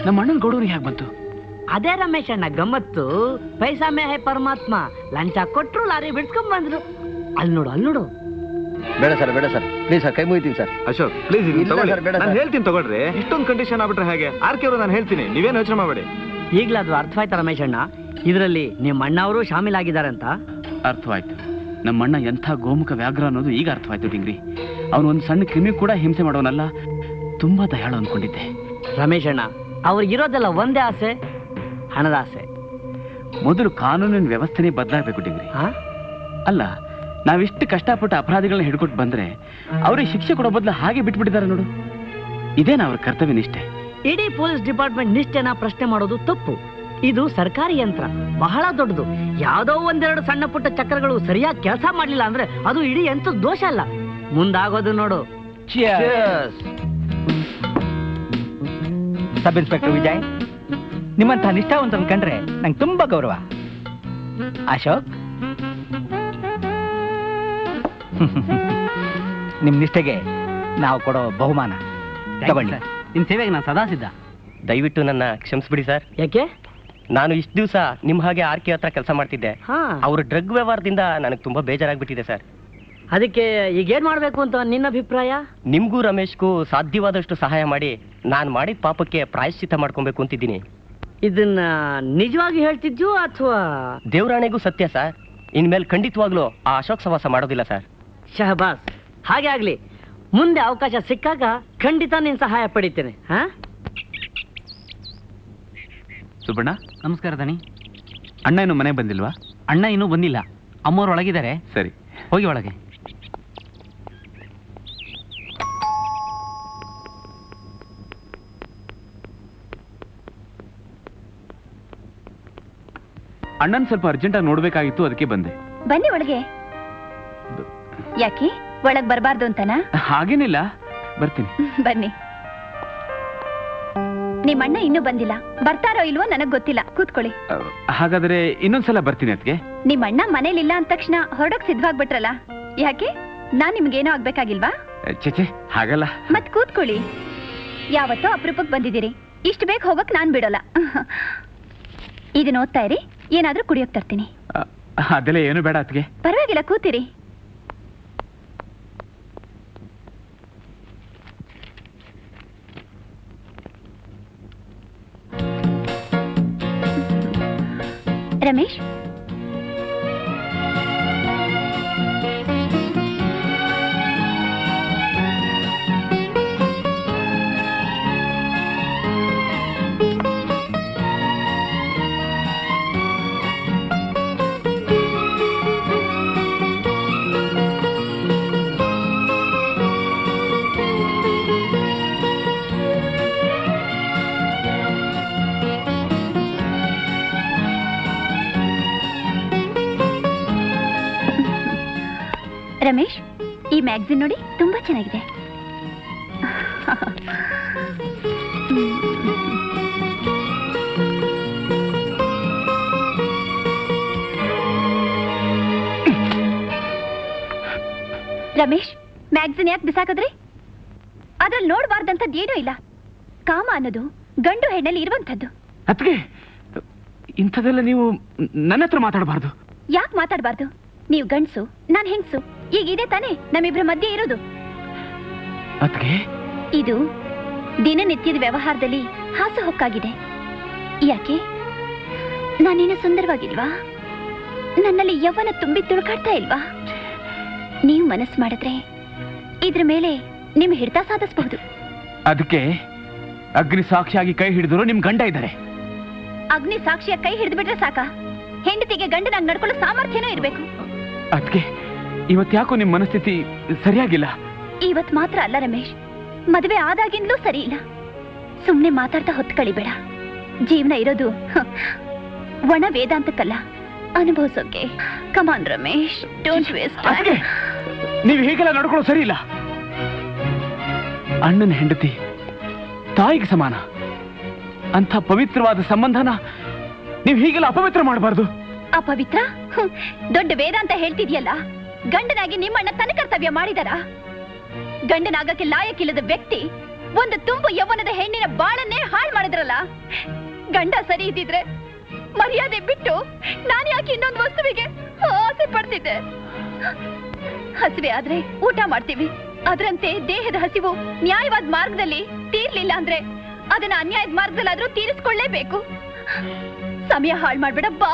ನಮ್ಮ ಅಣ್ಣನ ಗೌಡವ್ರಿಗೆ ಹೇಗೆ ಬಂತು? ಅದೇ ರಮೇಶ್ ಅಣ್ಣ ಗಮ್ಮತ್ತು. ಪೈಸಾ ಮೇ ಹೈ ಪರಮಾತ್ಮ. ಲಂಚ ಕೊಟ್ರು ಲಾರಿ ಬಿಡ್ಸ್ಕೊಂಡ್ ಬಂದ್ರು. ಅಲ್ಲಿ ನೋಡು. ಬೇಡ ಸರ್ ಪ್ಲೀಸ್ ಸರ್, ಕೈ ಮುಗಿತೀನಿ ಸರ್. ಅಶೋಕ್ ಪ್ಲೀಸ್ ನಾನು ಹೇಳ್ತೀನಿ ತಗೊಳ್ರಿ. ಇಷ್ಟೊಂದು ಕಂಡೀಷನ್ ಆಗ್ಬಿಟ್ರೆ ಹೇಗೆ? ಆರ್ಕೆ ಅವರು ನಾನು ಹೇಳ್ತೀನಿ, ನೀವೇನು ಯೋಚನೆ ಮಾಡಬೇಡಿ. ಈಗ್ಲಾದ್ರು ಅರ್ಥವಾಯ್ತಾ ರಮೇಶ್ ಅಣ್ಣ? ಇದರಲ್ಲಿ ನಿಮ್ಮ ಅಣ್ಣ ಅವರು ಶಾಮೀಲಾಗಿದ್ದಾರೆ ಅಂತ? ಅರ್ಥವಾಯ್ತು. ನಮ್ಮ ಅಣ್ಣ ಎಂಥ ಗೋಮುಖ ವ್ಯಾಘ್ರ ಅನ್ನೋದು ಈಗ ಅರ್ಥವಾಯ್ತು ಡಿಂಗ್ರಿ. ಅವನು ಒಂದು ಸಣ್ಣ ಕ್ರಿಮಿ ಕೂಡ ಹಿಂಸೆ ಮಾಡೋನಲ್ಲ, ತುಂಬಾ ದಯಾಳು ಅನ್ಕೊಂಡಿದ್ದೆ. ರಮೇಶ್ ಅಣ್ಣ ಅವ್ರಿಗಿರೋದೆಲ್ಲ ಒಂದೇ ಆಸೆ, ಹಣದ ಆಸೆ. ಮೊದಲು ಕಾನೂನಿನ ವ್ಯವಸ್ಥೆನೇ ಬದಲಾಗಬೇಕು ಡಿಂಗ್ರಿ. ಅಲ್ಲ, ನಾವಿಷ್ಟು ಕಷ್ಟಪಟ್ಟು ಅಪರಾಧಿಗಳನ್ನ ಹಿಡ್ಕೊಟ್ಟು ಬಂದ್ರೆ ಅವ್ರಿಗೆ ಶಿಕ್ಷೆ ಕೊಡೋ ಬದಲು ಹಾಗೆ ಬಿಟ್ಬಿಟ್ಟಿದ್ದಾರೆ ನೋಡು. ಇದೇನಾ ಅವ್ರ ಕರ್ತವ್ಯ ನಿಷ್ಠೆ? ಇಡೀ ಪೊಲೀಸ್ ಡಿಪಾರ್ಟ್ಮೆಂಟ್ ನಿಷ್ಠೆನ ಪ್ರಶ್ನೆ ಮಾಡೋದು ತಪ್ಪು. ಇದು ಸರ್ಕಾರಿ ಯಂತ್ರ, ಬಹಳ ದೊಡ್ಡದು. ಯಾವ್ದೋ ಒಂದೆರಡು ಸಣ್ಣ ಪುಟ್ಟ ಚಕ್ರಗಳು ಸರಿಯಾಗಿ ಕೆಲಸ ಮಾಡ್ಲಿಲ್ಲ ಅಂದ್ರೆ ಅದು ಇಡೀ ಯಂತ್ರದ ದೋಷ ಅಲ್ಲ, ಮುಂದಾಗೋದು ನೋಡು. ಸಬ್ ಇನ್ಸ್ಪೆಕ್ಟರ್ ವಿಜಯ್, ನಿಮ್ಮಂತ ನಿಷ್ಠಾವಂತನ ಕಂಡ್ರೆ ನಂಗೆ ತುಂಬಾ ಗೌರವ. ಅಶೋಕ್, ನಿಮ್ ನಿಷ್ಠೆಗೆ ನಾವು ಕೊಡೋ ಬಹುಮಾನ ತಗೊಳ್ಳಿ. ನಿಮ್ ಸೇವೆಗೆ ನಾನು ಸದಾ ಸಿದ್ಧ. ದಯವಿಟ್ಟು ನನ್ನ ಕ್ಷಮಿಸ್ಬಿಡಿ ಸರ್. ಯಾಕೆ? ನಾನು ಇಷ್ಟು ದಿವಸ ನಿಮ್ ಹಾಗೆ ಆರ್ಕೆ ಹತ್ರ ಕೆಲಸ ಮಾಡ್ತಿದ್ದೆ. ಅವ್ರ ಡ್ರಗ್ ವ್ಯವಹಾರದಿಂದ ನನಗೆ ತುಂಬಾ ಬೇಜಾರಾಗ್ಬಿಟ್ಟಿದೆ ಸರ್. ಅದಕ್ಕೆ ಈಗೇನ್ ಮಾಡ್ಬೇಕು ಅಂತ ನಿನ್ನ ಅಭಿಪ್ರಾಯ? ನಿಮ್ಗೂ ರಮೇಶ್ಗೂ ಸಾಧ್ಯವಾದಷ್ಟು ಸಹಾಯ ಮಾಡಿ ನಾನು ಮಾಡಿದ ಪಾಪಕ್ಕೆ ಪ್ರಾಯಶ್ಚಿತ್ತ ಮಾಡ್ಕೊಬೇಕು ಅಂತಿದ್ದೀನಿ. ಇದನ್ನ ನಿಜವಾಗಿ ಹೇಳ್ತಿದ್ಯೋ ಅಥವಾ? ದೇವರಾಣೆಗೂ ಸತ್ಯ ಸರ್. ಇನ್ಮೇಲೆ ಖಂಡಿತವಾಗ್ಲೂ ಆ ಅಶೋಕ್ ಸವಾಸ ಮಾಡೋದಿಲ್ಲ ಸರ್. ಶಹಬಾಸ್, ಹಾಗೆ ಆಗ್ಲಿ. ಮುಂದೆ ಅವಕಾಶ ಸಿಕ್ಕಾಗ ಖಂಡಿತ ನಿನ್ ಸಹಾಯ ಪಡಿತೇನೆ. ಸುಬ್ಬಣ್ಣ, ನಮಸ್ಕಾರ ದನಿ. ಅಣ್ಣ ಇನ್ನು ಮನೆ ಬಂದಿಲ್ವಾ? ಅಣ್ಣ ಇನ್ನೂ ಬಂದಿಲ್ಲ, ಅಮ್ಮವ್ರು ಒಳಗಿದ್ದಾರೆ. ಸರಿ, ಹೋಗಿ ಒಳಗೆ. ಅಣ್ಣನ್ ಸ್ವಲ್ಪ ಅರ್ಜೆಂಟಾಗಿ ನೋಡ್ಬೇಕಾಗಿತ್ತು, ಅದಕ್ಕೆ ಬಂದೆ. ಬನ್ನಿ ಒಳಗೆ. ಯಾಕೆ ಒಳಗ್ ಬರಬಾರ್ದು ಅಂತನಾ? ಹಾಗೇನಿಲ್ಲ, ಬರ್ತೀನಿ. ಬನ್ನಿ. ನಿಮ್ಮ ಅಣ್ಣ ಇನ್ನೂ ಬಂದಿಲ್ಲ, ಬರ್ತಾರೋ ಇಲ್ವೋ ನನಗ್ ಗೊತ್ತಿಲ್ಲ. ಕೂತ್ಕೊಳ್ಳಿ. ಹಾಗಾದ್ರೆ ಇನ್ನೊಂದ್ಸಲ ಬರ್ತೀನಿ. ಅದಕ್ಕೆ ನಿಮ್ಮ ಅಣ್ಣ ಮನೇಲಿಲ್ಲ ಅಂದ ತಕ್ಷಣ ಹೊರಡಕ್ ಸಿದ್ಧವಾಗ್ಬಿಟ್ರಲ್ಲ, ಯಾಕೆ? ನಾನ್ ನಿಮ್ಗೇನೋ ಆಗ್ಬೇಕಾಗಿಲ್ವಾ? ಚೇಚೆ, ಹಾಗಲ್ಲ. ಮತ್ ಕೂತ್ಕೊಳ್ಳಿ. ಯಾವತ್ತೋ ಅಪರೂಪಕ್ ಬಂದಿದ್ದೀರಿ, ಇಷ್ಟು ಬೇಗ ಹೋಗಕ್ ನಾನ್ ಬಿಡೋಲ್ಲ. ಇದನ್ನ ಓದ್ತಾ ಇರಿ, ಏನಾದ್ರೂ ಕುಡಿಯೋಕ್ ತರ್ತೀನಿ. ಅದೆಲ್ಲ ಏನು ಬೇಡ ಅತ್ಗೆ. ಪರವಾಗಿಲ್ಲ, ಕೂತಿರಿ. ರಮೇಶ್, ರಮೇಶ್, ಈ ಮ್ಯಾಗಝಿನ್ ನೋಡಿ, ತುಂಬಾ ಚೆನ್ನಾಗಿದೆ. ರಮೇಶ್, ಮ್ಯಾಗಝಿನ್ ಯಾಕೆ ಬಿಸಾಕಿದ್ರಿ? ಅದ್ರಲ್ಲಿ ನೋಡಬಾರ್ದಂಥದ್ದು ಏನೂ ಇಲ್ಲ. ಕಾಮ ಅನ್ನೋದು ಗಂಡು ಹೆಣ್ಣಲ್ಲಿ ಇರುವಂಥದ್ದು. ಅತ್ಗೆ, ಇಂಥದೆಲ್ಲ ನೀವು ನನ್ನ ಹತ್ರ ಮಾತಾಡಬಾರ್ದು. ಯಾಕೆ ಮಾತಾಡಬಾರ್ದು? ನೀವು ಗಂಡ್ಸು, ನಾನ್ ಹೆಂಗ್ಸು, ಈಗ ಇದೆ ತಾನೇ ನಮ್ಮಿಬ್ರ ಮಧ್ಯೆ ಇರೋದು. ಅತ್ಗೆ, ಇದು ದಿನನಿತ್ಯದ ವ್ಯವಹಾರದಲ್ಲಿ ಹಾಸುಹೊಕ್ಕಾಗಿದೆ. ಯಾಕೆ? ನಾನೇನು ಸುಂದರವಾಗಿಲ್ವಾ? ನನ್ನಲ್ಲಿ ಯವ್ವನ ತುಂಬಿ ತುಳುಕಾಡ್ತಾ ಇಲ್ವಾ? ನೀವು ಮನಸ್ಸು ಮಾಡಿದ್ರೆ ಇದ್ರ ಮೇಲೆ ನಿಮ್ ಹಿಡಿತ ಸಾಧಿಸಬಹುದು. ಅದಕ್ಕೆ ಅಗ್ನಿ ಸಾಕ್ಷಿಯಾಗಿ ಕೈ ಹಿಡಿದ್ರು ನಿಮ್ ಗಂಡ ಇದ್ದಾರೆ. ಅಗ್ನಿ ಸಾಕ್ಷಿಯ ಕೈ ಹಿಡಿದು ಬಿಟ್ರೆ ಸಾಕ? ಹೆಂಡತಿಗೆ ಗಂಡನಾಗಿ ನಡ್ಕೊಳ್ಳೋ ಸಾಮರ್ಥ್ಯನೂ ಇರ್ಬೇಕು. ಅದಕ್ಕೆ ಇವತ್ತ್ಯಾಕೋ ನಿಮ್ ಮನಸ್ಥಿತಿ ಸರಿಯಾಗಿಲ್ಲ. ಇವತ್ ಮಾತ್ರ ಅಲ್ಲ ರಮೇಶ್, ಮದುವೆ ಆದಾಗಿಂದಲೂ ಸರಿ ಇಲ್ಲ. ಸುಮ್ನೆ ಮಾತಾಡ್ತಾ ಹೊತ್ತು ಕಳಿಬೇಡ. ಜೀವನ ಇರೋದು ಒಣ ವೇದಾಂತಕ್ಕಲ್ಲ, ಅನುಭವಿಸೋಕೆ. ಕಮಾನ್ ರಮೇಶ್, ಡೋಂಟ್ ವೇಸ್ಟ್. ನೀವು ಹೀಗೆಲ್ಲ ನಡ್ಕೊಳ್ಳೋ ಸರಿ ಇಲ್ಲ. ಅಣ್ಣನ ಹೆಂಡತಿ ತಾಯಿಗೆ ಸಮಾನ. ಅಂಥ ಪವಿತ್ರವಾದ ಸಂಬಂಧನ ನೀವು ಹೀಗೆಲ್ಲ ಅಪವಿತ್ರ ಮಾಡಬಾರ್ದು. ಅಪವಿತ್ರ? ದೊಡ್ಡ ವೇದಾಂತ ಹೇಳ್ತಿದ್ಯಲ್ಲ. ಗಂಡನಾಗಿ ನಿಮ್ಮಣ್ಣ ತನ್ನ ಕರ್ತವ್ಯ ಮಾಡಿದಾರ? ಗಂಡನಾಗಕ್ಕೆ ಲಾಯಕ್ಕಿಲ್ಲದ ವ್ಯಕ್ತಿ ಒಂದು ತುಂಬು ಯೌವನದ ಹೆಣ್ಣಿನ ಬಾಳನ್ನೇ ಹಾಳು ಮಾಡಿದ್ರಲ್ಲ. ಗಂಡ ಸರಿ ಇದ್ದಿದ್ರೆ ಮರ್ಯಾದೆ ಬಿಟ್ಟು ನಾನು ಯಾಕೆ ಇನ್ನೊಂದು ವಸ್ತುವಿಗೆ ಆಸೆ ಪಡ್ತಿದ್ದೆ? ಹಸಿವೆ ಆದ್ರೆ ಊಟ ಮಾಡ್ತೀವಿ, ಅದರಂತೆ ದೇಹದ ಹಸಿವು ನ್ಯಾಯವಾದ ಮಾರ್ಗದಲ್ಲಿ ತೀರ್ಲಿಲ್ಲ ಅಂದ್ರೆ ಅದನ್ನ ಅನ್ಯಾಯದ ಮಾರ್ಗದಲ್ಲಾದ್ರೂ ತೀರಿಸ್ಕೊಳ್ಳೇಬೇಕು. ಸಮಯ ಹಾಳು ಮಾಡ್ಬೇಡ ಬಾ.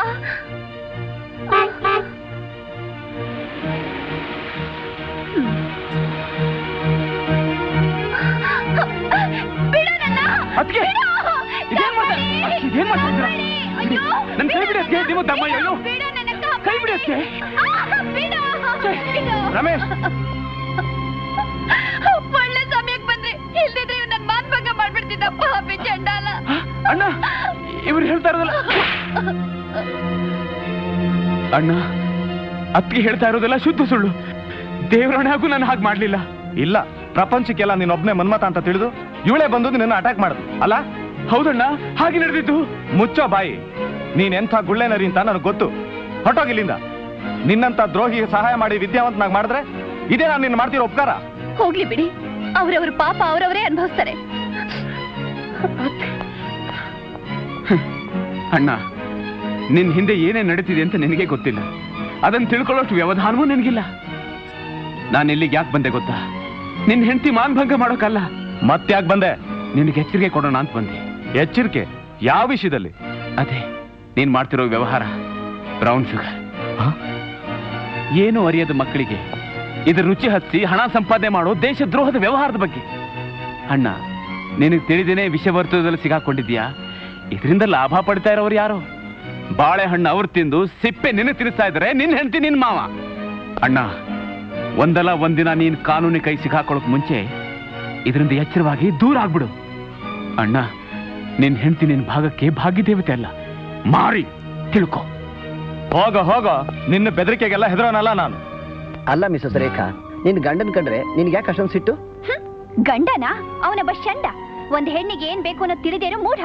ರಮೇಶ್, ಒಳ್ಳೆ ಸಮಯಕ್ಕೆ ಬಂದ್ರೆ ಇಲ್ದಿದ್ರೆ ನನ್ನ ಮಾನ್ಭಂಗ ಮಾಡ್ಬಿಡ್ತಿದ್ದ ಪಾಪಿ ಚಂಡಾಲ. ಅಣ್ಣ, ಇವ್ರು ಹೇಳ್ತಾ ಇರೋದಲ್ಲ ಅಣ್ಣ, ಅತ್ತಿಗೆ ಹೇಳ್ತಾ ಇರೋದೆಲ್ಲ ಶುದ್ಧ ಸುಳ್ಳು. ದೇವರಣ್ಣ ಹಾಗೂ ನಾನು ಹಾಗೆ ಮಾಡ್ಲಿಲ್ಲ. ಇಲ್ಲ, ಪ್ರಪಂಚಕ್ಕೆಲ್ಲ ನೀನೊಬ್ನೇ ಮನ್ಮತ ಅಂತ ತಿಳಿದು ಇವಳೇ ಬಂದು ನಿನ್ನ ಅಟ್ಯಾಕ್ ಮಾಡುದು ಅಲ್ಲ? ಹೌದಣ್ಣ, ಹಾಗೆ ನಡೆದಿದ್ದು. ಮುಚ್ಚೋ ಬಾಯಿ, ನೀನೆಂಥ ಗುಳ್ಳೆನರಿ ಅಂತ ನನಗೆ ಗೊತ್ತು. ಹೊಟ್ಟೋಗಿಲ್ಲಿಂದ. ನಿನ್ನಂತ ದ್ರೋಹಿಗೆ ಸಹಾಯ ಮಾಡಿ ವಿದ್ಯಾವಂತನಾಗಿ ಮಾಡಿದ್ರೆ ಇದೇ ನಾನು ನಿನ್ನ ಮಾಡ್ತಿರೋ ಉಪಕಾರ. ಹೋಗ್ಲಿ ಬಿಡಿ, ಅವ್ರವ್ರ ಪಾಪ ಅವ್ರವರೇ ಅನುಭವಿಸ್ತಾರೆ. ಅಣ್ಣ, ನಿನ್ ಹಿಂದೆ ಏನೇ ನಡೀತಿದೆ ಅಂತ ನಿನಗೆ ಗೊತ್ತಿಲ್ಲ. ಅದನ್ನ ತಿಳ್ಕೊಳ್ಳೋಷ್ಟು ವ್ಯವಧಾನವೂ ನಿನಗಿಲ್ಲ. ನಾನು ಇಲ್ಲಿಗೆ ಯಾಕೆ ಬಂದೆ ಗೊತ್ತಾ? ನಿನ್ ಹೆಂಡತಿ ಮಾನ್ಭಂಗ ಮಾಡೋಕಲ್ಲ. ಮತ್ತ್ಯಾಕೆ ಬಂದೆ? ನಿನಗೆ ಎಚ್ಚರಿಕೆ ಕೊಡೋಣ ಅಂತ ಬಂದೆ. ಎಚ್ಚರಿಕೆ? ಯಾವ ವಿಷಯದಲ್ಲಿ? ಅದೇ ನೀನ್ ಮಾಡ್ತಿರೋ ವ್ಯವಹಾರ, ಬ್ರೌನ್ ಶುಗರ್. ಏನು ಅರಿಯದ ಮಕ್ಕಳಿಗೆ ಇದ್ರ ರುಚಿ ಹಚ್ಚಿ ಹಣ ಸಂಪಾದನೆ ಮಾಡೋ ದೇಶದ್ರೋಹದ ವ್ಯವಹಾರದ ಬಗ್ಗೆ. ಅಣ್ಣ, ನಿನಗೆ ತಿಳಿದೇನೆ ವಿಷವರ್ತುಲದಲ್ಲಿ ಸಿಗಾಕೊಂಡಿದ್ಯಾ? ಇದರಿಂದ ಲಾಭ ಪಡಿತಾ ಇರೋರು ಯಾರು? ಬಾಳೆಹಣ್ಣು ಅವ್ರು ತಿಂದು ಸಿಪ್ಪೆ ನಿನ್ನ ತಿನ್ನಿಸ್ತಾ ಇದ್ದಾರೆ ನಿನ್ನ ಹೆಂಡತಿ ನಿನ್ ಮಾವ. ಅಣ್ಣ, ಒಂದಲ್ಲ ಒಂದಿನ ನೀನ್ ಕಾನೂನಿ ಕೈ ಸಿಗಾಕೊಳ್ಳೋಕ್ ಮುಂಚೆ ಇದರಿಂದ ಎಚ್ಚರವಾಗಿ ದೂರ ಆಗ್ಬಿಡು. ಅಣ್ಣ, ನಿನ್ ಹೆಂಡತಿ ನಿನ್ ಭಾಗಕ್ಕೆ ಭಾಗ್ಯದೇವತೆ ಅಲ್ಲ, ಮಾರಿ ತಿಳ್ಕೊ. ಹೋಗೋ, ನಿನ್ನ ಬೆದರಿಕೆಗೆಲ್ಲ ಹೆದರೋನಲ್ಲ ನಾನು. ಅಲ್ಲ ಮಿಸಸ್ ರೇಖಾ, ನಿನ್ ಗಂಡನ್ ಕಂಡ್ರೆ ನಿನ್ಗೆ ಯಾಕೆ ಅಷ್ಟೊಂದು ಸಿಟ್ಟು? ಗಂಡನ ಅವನೊಬ್ಬ ಷಂಡ. ಒಂದ್ ಹೆಣ್ಣಿಗೆ ಏನ್ ಬೇಕು ಅನ್ನೋದು ತಿಳಿದೇನೋ ಮೂಢ.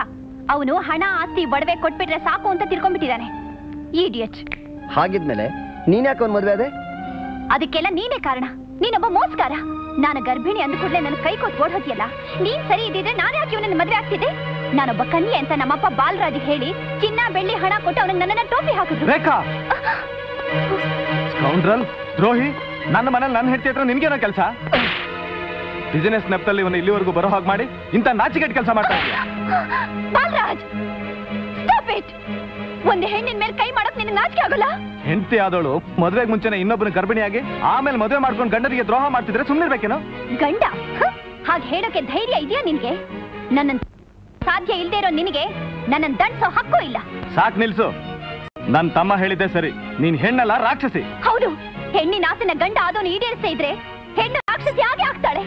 ಅವನು ಹಣ ಆಸ್ತಿ ಒಡವೆ ಕೊಟ್ಬಿಟ್ರೆ ಸಾಕು ಅಂತ ತಿಳ್ಕೊಂಡ್ಬಿಟ್ಟಿದ್ದಾನೆ. ಈಡಿಯಟ್. ಹಾಗಿದ್ಮೇಲೆ ನೀನ್ ಯಾಕೆ ಅವ್ನ್ ಮದ್ವೆ ಅದೇ? ಅದಕ್ಕೆಲ್ಲ ನೀನೇ ಕಾರಣ. ನೀನೊಬ್ಬ ಮೋಸ್ಕಾರ. ನಾನು ಗರ್ಭಿಣಿ ಅಂದ ಕೂಡಲೇ ನನ್ನ ಕೈ ಕೊಟ್ಟು ಓಡೋದ್ಯಲ್ಲ. ನೀನ್ ಸರಿ ಇದ್ದಿದ್ರೆ ನಾನು ಯಾಕೆ ಇವನನ್ನ ಮದ್ವೆ ಆಗ್ತಿದ್ದೆ? ನಾನೊಬ್ಬ ಕನ್ಯೆ ಅಂತ ನಮ್ಮಪ್ಪ ಬಾಲರಾಜ್ ಹೇಳಿ ಚಿನ್ನ ಬೆಳ್ಳಿ ಹಣ ಕೊಟ್ಟು ಅವನಿಗೆ ನನ್ನನ್ನ ಟೋಪಿ ಹಾಕಿದ್ರು. ರೇಖಾ, ಸ್ಕೌಂಡ್ರಲ್, ದ್ರೋಹಿ, ನನ್ನ ಮನೇಲಿ ನನ್ನ ಹೆಂಡತಿ ಹತ್ರ ನಿನ್ಗೇನೋ ಕೆಲಸ? ಬಿಸಿನೆಸ್ ನೆಪದಲ್ಲಿ ಇವನು ಇಲ್ಲಿವರೆಗೂ ಬರೋ ಹಾಗೆ ಮಾಡಿ ಇಂಥ ನಾಚಿಕೆಟ್ ಕೆಲಸ ಮಾಡ್ತಾ ಇದ್ದೀಯ. Balraj, stop it. ಒಂದು ಹೆಣ್ಣಿನ ಮೇಲೆ ಕೈ ಮಾಡಕ್ ನಿನಗೆ ನಾಚಿಕೆ ಆಗೋಲ್ಲ? ಹೆಂಡತಿ ಆದವಳು ಮದುವೆಗೆ ಮುಂಚೆನೆ ಇನ್ನೊಬ್ಬನ ಗರ್ಭಿಣಿಯಾಗಿ ಆಮೇಲೆ ಮದುವೆ ಮಾಡ್ಕೊಂಡು ಗಂಡನಿಗೆ ದ್ರೋಹ ಮಾಡ್ತಿದ್ರೆ ಸುಮ್ಮನಿರ್ಬೇಕೇನೋ? ಗಂಡ ಹಾಗೆ ಹೇಳೋಕೆ ಧೈರ್ಯ ಇದೆಯಾ ನಿನ್ಗೆ? ನನ್ನ ಸಾಧ್ಯ ಇಲ್ದೇ ಇರೋ ನಿನಗೆ ನನ್ನ ದಂಡಿಸೋ ಹಕ್ಕು ಇಲ್ಲ. ಸಾಕ್ ನಿಲ್ಸು. ನನ್ ತಮ್ಮ ಹೇಳಿದ್ದೆ ಸರಿ, ನೀನ್ ಹೆಣ್ಣಲ್ಲ ರಾಕ್ಷಸಿ. ಹೌದು, ಹೆಣ್ಣಿನ ಆಸೆನ ಗಂಡ ಆದವನು ಈಡೇರಿಸದೇ ಇದ್ರೆ ಹೆಣ್ಣು ರಾಕ್ಷಸಿ ಆಗಿ ಆಗ್ತಾಳೆ.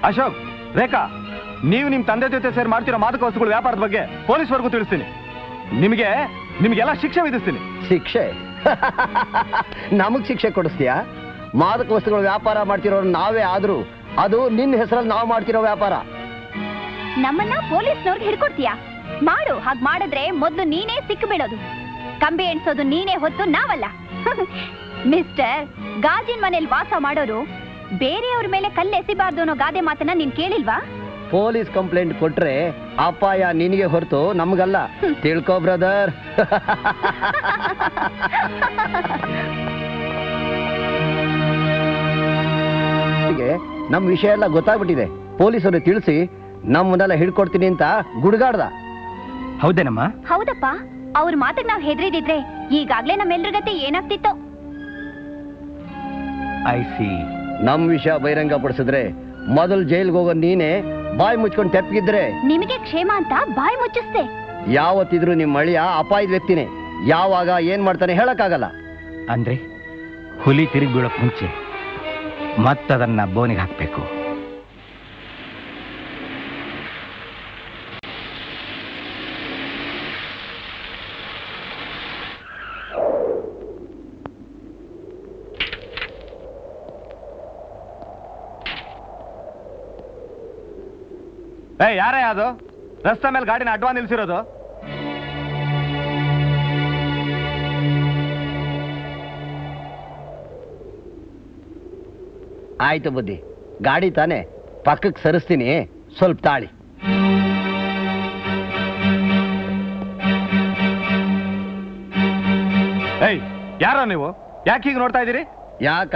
ಅಶೋಕ್, ರೇಖಾ, ನೀವು ನಿಮ್ ತಂದೆ ಜೊತೆ ಸೇರಿ ಮಾಡ್ತಿರೋ ಮಾದಕ ವಸ್ತುಗಳ ವ್ಯಾಪಾರದ ಬಗ್ಗೆ ಪೊಲೀಸ್ವರೆಗೂ ತಿಳಿಸ್ತೀನಿ. ನಿಮಗೆಲ್ಲ ಶಿಕ್ಷೆ ವಿಧಿಸ್ತೀನಿ. ಶಿಕ್ಷೆ? ನಮಗ್ ಶಿಕ್ಷೆ ಕೊಡಿಸ್ತೀಯಾ? ಮಾದಕ ವಸ್ತುಗಳ ವ್ಯಾಪಾರ ಮಾಡ್ತಿರೋರು ನಾವೇ ಆದ್ರೂ ಅದು ನಿನ್ನ ಹೆಸರಲ್ಲಿ ನಾವು ಮಾಡ್ತಿರೋ ವ್ಯಾಪಾರ. ನಮ್ಮನ್ನ ಪೊಲೀಸ್ನವ್ರಿಗೆ ಹಿಡ್ಕೊಡ್ತೀಯಾ? ಮಾಡು. ಹಾಗೆ ಮಾಡಿದ್ರೆ ಮೊದಲು ನೀನೇ ಸಿಕ್ಕು ಬೀಳೋದು. ಕಂಬಿ ಎಣ್ಸೋದು ನೀನೇ ಹೊತ್ತು ನಾವಲ್ಲ. ಮಿಸ್ಟರ್, ಗಾಜಿನ ಮನೇಲಿ ವಾಸ ಮಾಡೋರು ಬೇರೆಯವ್ರ ಮೇಲೆ ಕಲ್ಲೆಸಿಬಾರ್ದು ಅನ್ನೋ ಗಾದೆ ಮಾತನ್ನ ನೀನ್ ಕೇಳಿಲ್ವಾ? ಪೊಲೀಸ್ ಕಂಪ್ಲೇಂಟ್ ಕೊಟ್ರೆ ಅಪಾಯ ನಿನಗೆ ಹೊರತು ನಮ್ಗಲ್ಲ. ತಿಳ್ಕೋ ಬ್ರದರ್. ನಮ್ ವಿಷಯ ಎಲ್ಲ ಗೊತ್ತಾಗ್ಬಿಟ್ಟಿದೆ. ಪೊಲೀಸರು ತಿಳಿಸಿ ನಮ್ಮನ್ನೆಲ್ಲ ಹಿಡ್ಕೊಡ್ತೀನಿ ಅಂತ ಗುಡ್ಗಾಡ್ದ. ಹೌದೇನಮ್ಮ? ಹೌದಪ್ಪ. ಅವ್ರ ಮಾತಿಗೆ ನಾವ್ ಹೆದರಿದಿದ್ರೆ ಈಗಾಗ್ಲೇ ನಮ್ಮೆಲ್ರ ಗತಿ ಏನಾಗ್ತಿತ್ತು? I C. ನಮ್ ವಿಷಯ ಬಹಿರಂಗ ಪಡಿಸಿದ್ರೆ ಮೊದಲು ಜೈಲ್ಗೆ ಹೋಗೋ ನೀನೆ ಬಾಯಿ ಮುಚ್ಕೊಂಡು ತೆಪ್ಪಗಿದ್ರೆ ನಿಮಗೆ ಕ್ಷೇಮ ಅಂತ ಬಾಯಿ ಮುಚ್ಚಿಸ್ತೆ. ಯಾವತ್ತಿದ್ರು ನಿಮ್ ಅಳಿಯ ಅಪಾಯದ ವ್ಯಕ್ತಿನೇ. ಯಾವಾಗ ಏನ್ ಮಾಡ್ತಾನೆ ಹೇಳಕ್ಕಾಗಲ್ಲ. ಅಂದ್ರೆ ಹುಲಿ ತಿರುಗಿ ಬೀಳಕ್ ಮುಂಚೆ ಮತ್ತದನ್ನ ಬೋನಿಗೆ ಹಾಕ್ಬೇಕು. ಯಾರೇ ಅದು ರಸ್ತೆ ಮೇಲೆ ಗಾಡಿನ ಅಡ್ವಾ ನಿಲ್ಸಿರೋದು? ಆಯ್ತು ಬುದ್ಧಿ, ಗಾಡಿ ತಾನೆ ಪಕ್ಕಕ್ಕೆ ಸರಿಸ್ತೀನಿ, ಸ್ವಲ್ಪ ತಾಳಿ. ಏಯ್, ಯಾರ ನೀವು? ಯಾಕೆ ಹೀಗೆ ನೋಡ್ತಾ ಇದ್ದೀರಿ? ಯಾಕ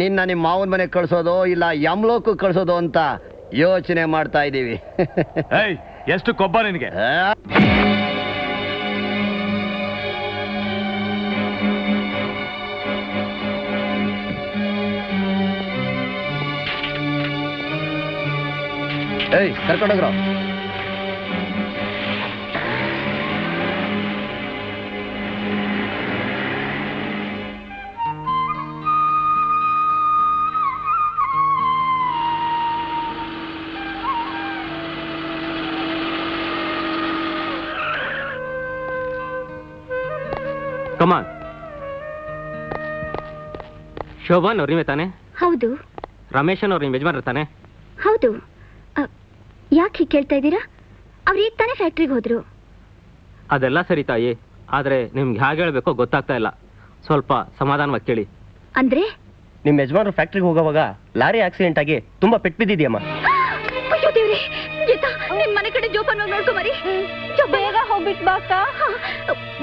ನಿನ್ನ ನಿಮ್ಮ ಮಾವನ ಮನೆಗೆ ಕಳ್ಸೋದು ಇಲ್ಲ ಯಮ್ಲೋಕು ಕಳ್ಸೋದು ಅಂತ ಯೋಚನೆ ಮಾಡ್ತಾ ಇದ್ದೀವಿ. ಏಯ್, ಎಷ್ಟು ಕೊಬ್ಬ ನಿನಗೆ? ಏಯ್, ಕರ್ಕೊಂಡೋಗ್ರು. ಕಮಾನ್. ಶೋಭನ್ ಅವ್ರು ನೀವೇ ತಾನೆ? ಹೌದು. ರಮೇಶನ್ ಅವ್ರು ನಿಮ್ಮ ಯಜಮಾನ್ರು ತಾನೆ? ಹೌದು. ಯಾಕೆ ಹೀಗೆ ಕೇಳ್ತಾ ಇದ್ದೀರಾ? ಅವ್ರು ಈಗ ತಾನೇ ಫ್ಯಾಕ್ಟ್ರಿಗೆ ಹೋದ್ರು. ಅದೆಲ್ಲ ಸರಿ ತಾಯಿ, ಆದ್ರೆ ನಿಮ್ಗೆ ಹೇಗೆ ಹೇಳ್ಬೇಕೋ ಗೊತ್ತಾಗ್ತಾ ಇಲ್ಲ. ಸ್ವಲ್ಪ ಸಮಾಧಾನವಾಗಿ ಕೇಳಿ. ಅಂದ್ರೆ ನಿಮ್ಮ ಯಜಮಾನ್ರು ಫ್ಯಾಕ್ಟ್ರಿಗೆ ಹೋಗೋವಾಗ ಲಾರಿ ಆಕ್ಸಿಡೆಂಟ್ ಆಗಿ ತುಂಬಾ ಪೆಟ್ಟು ಬಿದ್ದಿದ್ಯಮ್ಮ. ಅಯ್ಯೋ ದೇವ್ರೆ, ಗೀತಾ ನಿಮ್ ಮನೆ ಕಡೆ ಜೋಪಾನ ನೋಡ್ಕೊಂಬರಿ. ಬೇಗ ಹೋಗ್ಬಿಟ್ ಬಾ ಅಕ್ಕ.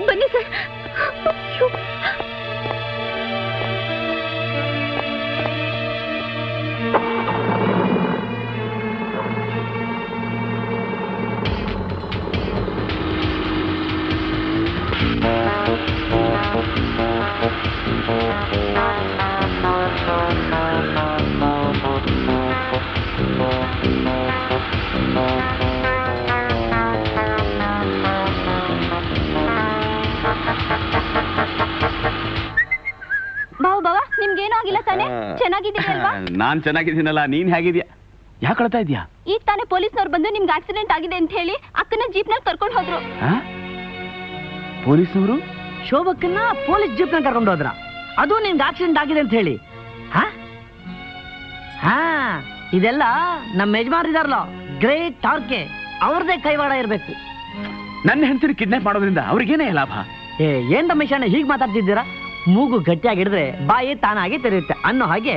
ಬನ್ನಿ ಸರ್. ಬಾವ, ನಿಮ್ಗೇನೂ ಆಗಿಲ್ಲ ತಾನೆ? ಚೆನ್ನಾಗಿದ್ದೀರಲ್ವಾ? ನಾನ್ ಚೆನ್ನಾಗಿದ್ದೀನಲ್ಲ, ನೀನ್ ಹೇಗಿದ್ಯಾ? ಯಾಕೆ ಅಳ್ತಾ ಇದ್ಯಾ? ಈಗ ತಾನೇ ಪೊಲೀಸ್ನವ್ರು ಬಂದು ನಿಮ್ಗೆ ಆಕ್ಸಿಡೆಂಟ್ ಆಗಿದೆ ಅಂತ ಹೇಳಿ ಅಕ್ಕನ ಜೀಪ್ನಲ್ಲಿ ಕರ್ಕೊಂಡು ಹೋದ್ರು. ಪೊಲೀಸ್ನವರು ಶೋಭಕ್ಕನ್ನ ಪೊಲೀಸ್ ಜೀಪ್ನ ಕರ್ಕೊಂಡು ಹೋದ್ರ? ಅದು ನಿಮ್ಗೆ ಆಕ್ಸಿಡೆಂಟ್ ಆಗಿದೆ ಅಂತ ಹೇಳಿ? ಇದೆಲ್ಲ ನಮ್ಮ ಯಜಮಾನ್ರಿದಾರಲ್ಲ, ಗ್ರೇಟ್ ಟಾರ್ಕೆ, ಅವ್ರದೇ ಕೈವಾಡ ಇರ್ಬೇಕು. ನನ್ನ ಹೆಂಡತಿನ ಕಿಡ್ನಾಪ್ ಮಾಡೋದ್ರಿಂದ ಅವ್ರಿಗೇನೇ ಲಾಭ? ಏನ್ ರಮೇಶಣ್ಣ ಹೀಗೆ ಮಾತಾಡ್ತಿದ್ದೀರಾ? ಮೂಗು ಗಟ್ಟಿಯಾಗಿ ಹಿಡಿದ್ರೆ ಬಾಯಿ ತಾನಾಗಿ ತೆರೆಯುತ್ತೆ ಅನ್ನೋ ಹಾಗೆ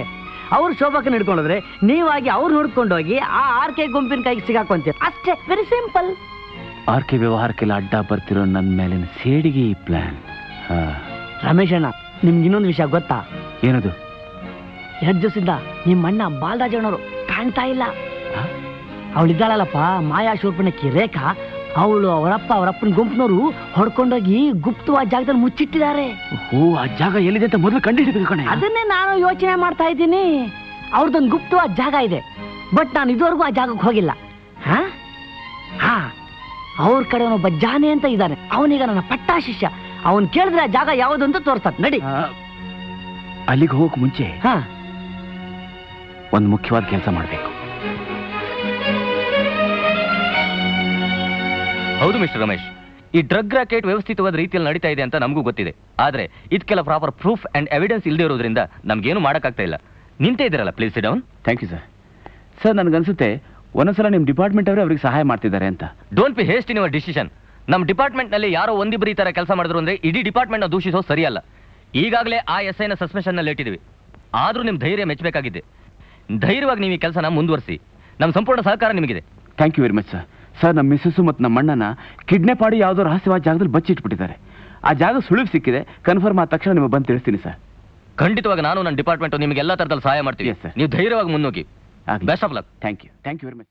ಅವ್ರು ಶೋಭಕ್ಕನ್ನ ಹಿಡ್ಕೊಂಡ್ರೆ ನೀವಾಗಿ ಅವ್ರು ನೋಡ್ಕೊಂಡೋಗಿ ಆ ಆರ್ಕೆ ಗುಂಪಿನ ಕೈಗೆ ಸಿಗಾಕೊಂತೀರ ಅಷ್ಟೇ. Very simple. ಆರ್ಕೆ ವ್ಯವಹಾರಕ್ಕೆಲ್ಲ ಅಡ್ಡ ಬರ್ತಿರೋ ನನ್ನ ಮೇಲಿನ ಸೇಡಿಗೆ ಈ ಪ್ಲಾನ್. ರಮೇಶಣ್ಣ, ನಿಮ್ಗೆ ಇನ್ನೊಂದು ವಿಷಯ ಗೊತ್ತಾ? ಏನದು? 2 ದಿವಸದಿಂದ ನಿಮ್ಮ ಅಣ್ಣ ಬಾಲರಾಜಣ್ಣವರು ಕಾಣ್ತಾ ಇಲ್ಲ. ಅವಳಿದ್ದಾಳಲ್ಲಪ್ಪ ಮಾಯಾ ಶೂರ್ಪಣಕ್ಕಿ ರೇಖಾ, ಅವಳು ಅವರಪ್ಪನ ಗುಂಪಿನವರು ಹೊಡ್ಕೊಂಡೋಗಿ ಗುಪ್ತವಾದ ಜಾಗದಲ್ಲಿ ಮುಚ್ಚಿಟ್ಟಿದ್ದಾರೆ. ಆ ಜಾಗ ಎಲ್ಲಿದೆ ಅಂತ ಮೊದಲು ಕಂಡುಹಿಡಿಬೇಕು ಕಣೆ. ಅದನ್ನೇ ನಾನು ಯೋಚನೆ ಮಾಡ್ತಾ ಇದ್ದೀನಿ. ಅವ್ರದ್ದೊಂದು ಗುಪ್ತವಾದ ಜಾಗ ಇದೆ, ಬಟ್ ನಾನು ಇದುವರೆಗೂ ಆ ಜಾಗಕ್ಕೆ ಹೋಗಿಲ್ಲ. ಅವ್ರ ಕಡೆ ಒಬ್ಬ ಜಾನೆ ಅಂತ ಇದ್ದಾನೆ, ಅವನೀಗ ನನ್ನ ಪಟ್ಟಾ ಶಿಷ್ಯ. ಅವನ್ ಕೇಳಿದ್ರೆ ಆ ಜಾಗ ಯಾವುದು ಅಂತ ತೋರಿಸ್ತಾನೆ. ನಡಿ. ಅಲ್ಲಿಗೆ ಹೋಗಕ್ ಮುಂಚೆ ಒಂದು ಮುಖ್ಯವಾದ ಕೆಲಸ ಮಾಡಬೇಕು. ಹೌದು ಮಿಸ್ಟರ್ ರಮೇಶ್, ಈ ಡ್ರಗ್ ರಾಕೆಟ್ ವ್ಯವಸ್ಥಿತವಾದ ರೀತಿಯಲ್ಲಿ ನಡೀತಾ ಇದೆ ಅಂತ ನಮಗೂ ಗೊತ್ತಿದೆ. ಆದ್ರೆ ಇದಕ್ಕೆಲ್ಲ ಪ್ರಾಪರ್ ಪ್ರೂಫ್ ಅಂಡ್ ಎವಿಡೆನ್ಸ್ ಇಲ್ಲದೆ ಇರೋದ್ರಿಂದ ನಮ್ಗೇನು ಮಾಡಕ್ಕಾಗ್ತಾ ಇಲ್ಲ. ನಿಂತೇ ಇದ್ದೀರಲ್ಲ, please sit down. Thank you sir. Sir, ನನಗನ್ಸುತ್ತೆ ಒಂದೊಂದ್ಸಲ ನಿಮ್ಮ ಡಿಪಾರ್ಟ್ಮೆಂಟ್ ಅವರೇ ಅವ್ರಿಗೆ ಸಹಾಯ ಮಾಡ್ತಿದ್ದಾರೆ ಅಂತ. Don't be haste in your decision. ನಮ್ಮ ಡಿಪಾರ್ಟ್ಮೆಂಟ್ ನಲ್ಲಿ ಯಾರೋ ಒಂದಿಬ್ಬರು ಈ ತರ ಕೆಲಸ ಮಾಡಿದ್ರು ಅಂದ್ರೆ ಇಡೀ ಡಿಪಾರ್ಟ್ಮೆಂಟ್ ನ ದೂಷಿಸೋ ಸರಿಯಲ್ಲ. ಈಗಾಗಲೇ ಆ SI ನ ಸಸ್ಪೆನ್ಷನ್ ನಲ್ಲಿ ಇಟ್ಟಿದ್ವಿ. ಆದ್ರೂ ನಿಮ್ ಧೈರ್ಯ ಮೆಚ್ಚಬೇಕಾಗಿದೆ. ಧೈರ್ಯವಾಗಿ ನೀವು ಈ ಕೆಲಸನ ಮುಂದುವರಿಸಿ. ನಮ್ಮ ಸಂಪೂರ್ಣ ಸಹಕಾರ ನಿಮಗಿದೆ. Thank you very much sir. Sir, ನಮ್ಮ ಮಿಸ್ಸಸ್ಸು ಮತ್ತು ನಮ್ಮ ಅಣ್ಣನ ಕಿಡ್ನಾಪ್ ಮಾಡಿ ಯಾವುದೋ ರಹಸ್ಯವಾದ ಜಾಗದಲ್ಲಿ ಬಚ್ಚಿಟ್ಬಿಟ್ಟಿದ್ದಾರೆ. ಆ ಜಾಗ ಸುಳಿವು ಸಿಕ್ಕಿದೆ, ಕನ್ಫರ್ಮ್ ಆದ ತಕ್ಷಣ ನಿಮಗೆ ಬಂದು ತಿಳಿಸ್ತೀನಿ ಸರ್. ಖಂಡಿತವಾಗಿ ನಾನು ನನ್ನ ಡಿಪಾರ್ಟ್ಮೆಂಟ್ ನಿಮಗೆ ಎಲ್ಲ ತರದಲ್ಲಿ ಸಹಾಯ ಮಾಡ್ತೀವಿ. ನೀವು ಧೈರ್ಯವಾಗಿ ಮುನ್ನೋಗಿ. Best of luck. Thank you very much.